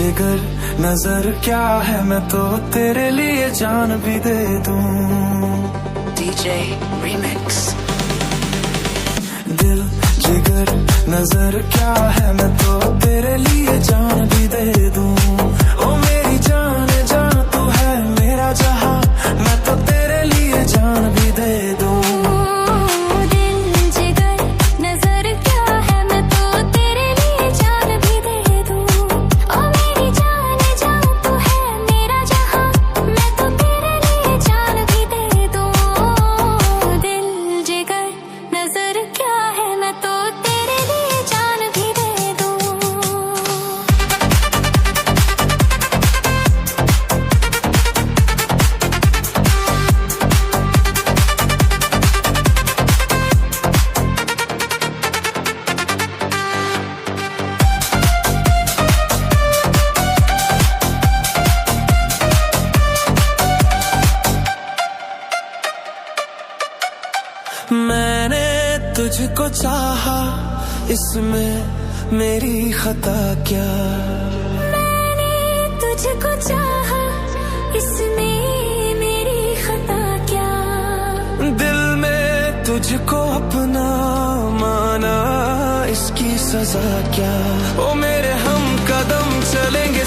जिगर नजर क्या है, मैं तो तेरे लिए जान भी दे दूं। DJ Remix। दिल जिगर नजर क्या है, मैं तो तेरे लिए जान भी दे दूं। ओ मेरी जान जान तू है मेरा जहां, मैं तो तेरे लिए जान भी दे दूं। मैंने तुझको चाहा, इसमें मेरी खता क्या? मैंने तुझको चाहा, इसमें मेरी खता क्या? दिल में तुझको अपना माना, इसकी सजा क्या? ओ मेरे हम कदम चलेंगे